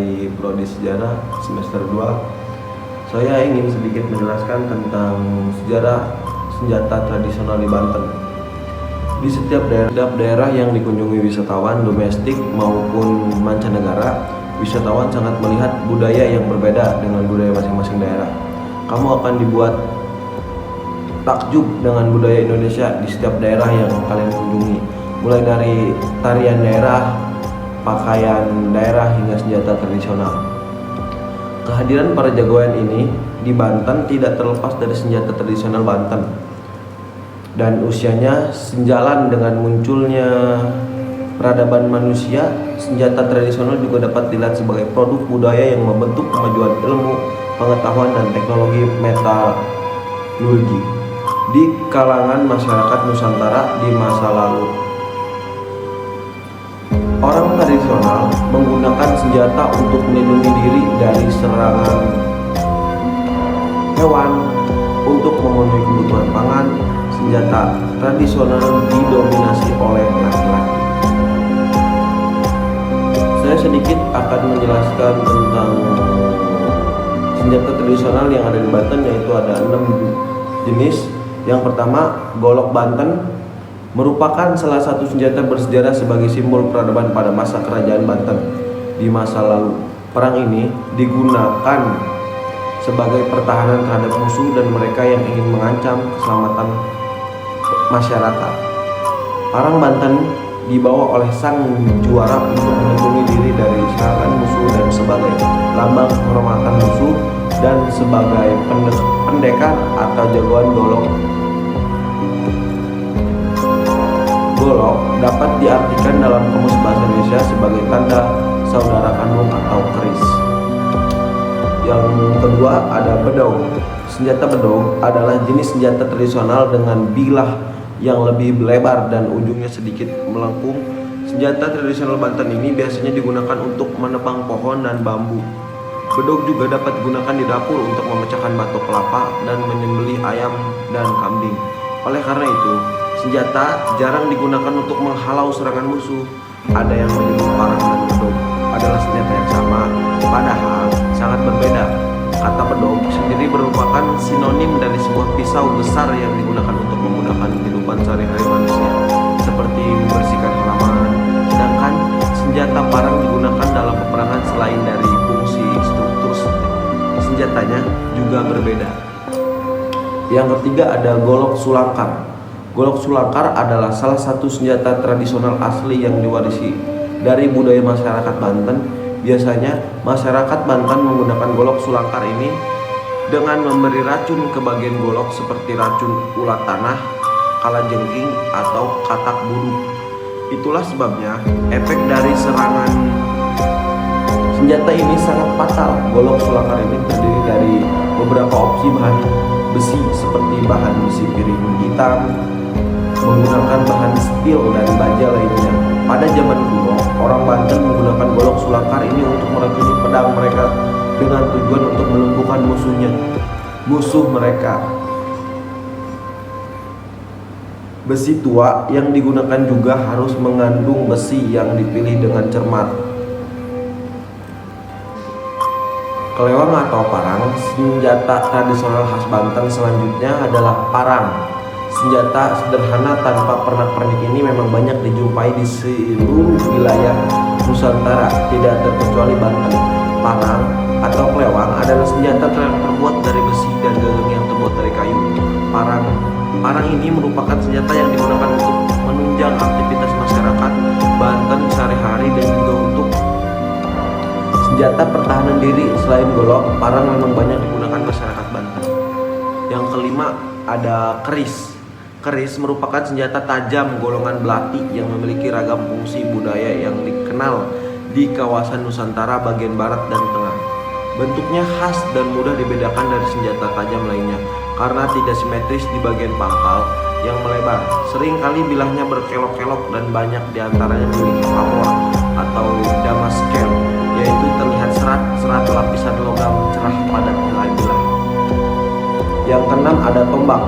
dari Prodi Sejarah semester 2. Saya ingin sedikit menjelaskan tentang sejarah senjata tradisional di Banten. Di setiap daerah yang dikunjungi wisatawan domestik maupun mancanegara, wisatawan sangat melihat budaya yang berbeda dengan budaya masing-masing daerah. Kamu akan dibuat takjub dengan budaya Indonesia di setiap daerah yang kalian kunjungi, mulai dari tarian daerah, pakaian daerah, hingga senjata tradisional. Kehadiran para jagoan ini di Banten tidak terlepas dari senjata tradisional Banten, dan usianya sejalan dengan munculnya peradaban manusia. Senjata tradisional juga dapat dilihat sebagai produk budaya yang membentuk kemajuan ilmu, pengetahuan, dan teknologi metalurgi di kalangan masyarakat Nusantara di masa lalu. Orang tradisional menggunakan senjata untuk melindungi diri dari serangan hewan, untuk memenuhi kebutuhan pangan. Senjata tradisional didominasi oleh laki-laki. Saya sedikit akan menjelaskan tentang senjata tradisional yang ada di Banten, yaitu ada 6 jenis. Yang pertama, golok Banten merupakan salah satu senjata bersejarah sebagai simbol peradaban pada masa kerajaan Banten di masa lalu. Perang ini digunakan sebagai pertahanan terhadap musuh dan mereka yang ingin mengancam keselamatan masyarakat. Parang Banten dibawa oleh sang juara untuk melindungi diri dari serangan musuh dan sebagai lambang penghormatan musuh, dan sebagai pendekar atau jagoan golok. Golok dapat diartikan dalam kamus bahasa Indonesia sebagai tanda saudara kandung atau keris. Yang kedua ada bedog. Senjata bedog adalah jenis senjata tradisional dengan bilah yang lebih lebar dan ujungnya sedikit melengkung. Senjata tradisional Banten ini biasanya digunakan untuk menebang pohon dan bambu. Bedog juga dapat digunakan di dapur untuk memecahkan batok kelapa dan menyembelih ayam dan kambing. Oleh karena itu, senjata jarang digunakan untuk menghalau serangan musuh. Ada yang menyebut parang dan bedog adalah senjata yang sama, padahal sangat berbeda. Kata bedog sendiri merupakan sinonim dari sebuah pisau besar yang digunakan untuk memudahkan kehidupan sehari-hari manusia, seperti membersihkan halaman. Sedangkan senjata parang digunakan dalam peperangan. Selain dari fungsi, struktur senjatanya juga berbeda. Yang ketiga ada golok sulangkar. Golok sulangkar adalah salah satu senjata tradisional asli yang diwarisi dari budaya masyarakat Banten. Biasanya masyarakat Banten menggunakan golok sulangkar ini dengan memberi racun ke bagian golok seperti racun ulat tanah, kalajengking, atau katak bulu. Itulah sebabnya efek dari serangan senjata ini sangat fatal. Golok sulangkar ini terdiri dari beberapa opsi bahan besi seperti bahan besi piring hitam, menggunakan bahan steel dan baja lainnya. Pada zaman kuno, orang Banten menggunakan golok sulangkar ini untuk meracuni pedang mereka dengan tujuan untuk melumpuhkan musuh mereka. Besi tua yang digunakan juga harus mengandung besi yang dipilih dengan cermat. Kelewang atau parang, senjata tradisional khas Banten selanjutnya adalah parang. Senjata sederhana tanpa pernak-pernik ini memang banyak dijumpai di seluruh wilayah Nusantara, tidak terkecuali Banten. Parang atau kelewang adalah senjata yang terbuat dari besi dan gagang yang terbuat dari kayu. Parang ini merupakan senjata yang digunakan untuk menunjang aktivitas masyarakat Banten sehari-hari dan juga untuk senjata pertahanan diri. Selain golok, parang memang banyak digunakan masyarakat Banten. Yang kelima ada keris. Keris merupakan senjata tajam golongan belati yang memiliki ragam fungsi budaya yang dikenal di kawasan Nusantara bagian barat dan tengah. Bentuknya khas dan mudah dibedakan dari senjata tajam lainnya karena tidak simetris di bagian pangkal yang melebar. Seringkali bilahnya berkelok-kelok dan banyak diantaranya memiliki pamor atau damaskel, yaitu terlihat serat-serat lapisan logam cerah pada tirai-bilah. Yang keenam ada tombak.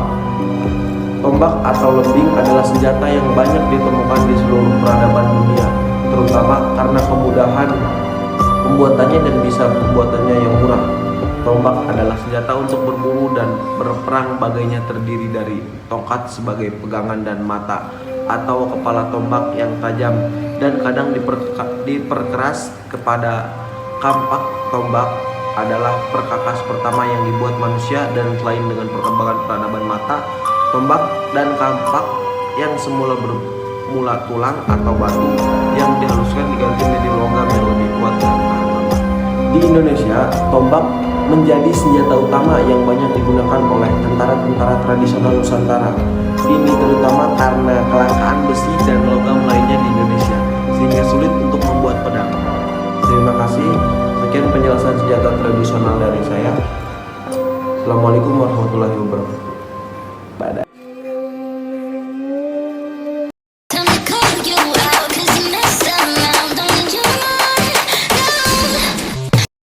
Tombak atau lembing adalah senjata yang banyak ditemukan di seluruh peradaban dunia, terutama karena kemudahan pembuatannya dan bisa pembuatannya yang murah. Tombak adalah senjata untuk berburu dan berperang. Bagainya terdiri dari tongkat sebagai pegangan dan mata atau kepala tombak yang tajam dan kadang diperkeras kepada kampak. Tombak adalah perkakas pertama yang dibuat manusia, dan selain dengan perkembangan peradaban mata, tombak dan kampak yang semula bermula tulang atau batu yang dihaluskan diganti menjadi logam yang lebih kuat dan tahan lama. Di Indonesia, tombak menjadi senjata utama yang banyak digunakan oleh tentara-tentara tradisional Nusantara. Ini terutama karena kelangkaan besi dan logam lainnya di Indonesia, sehingga sulit untuk membuat pedang. Terima kasih. Sekian penjelasan senjata tradisional dari saya. Assalamualaikum warahmatullahi wabarakatuh.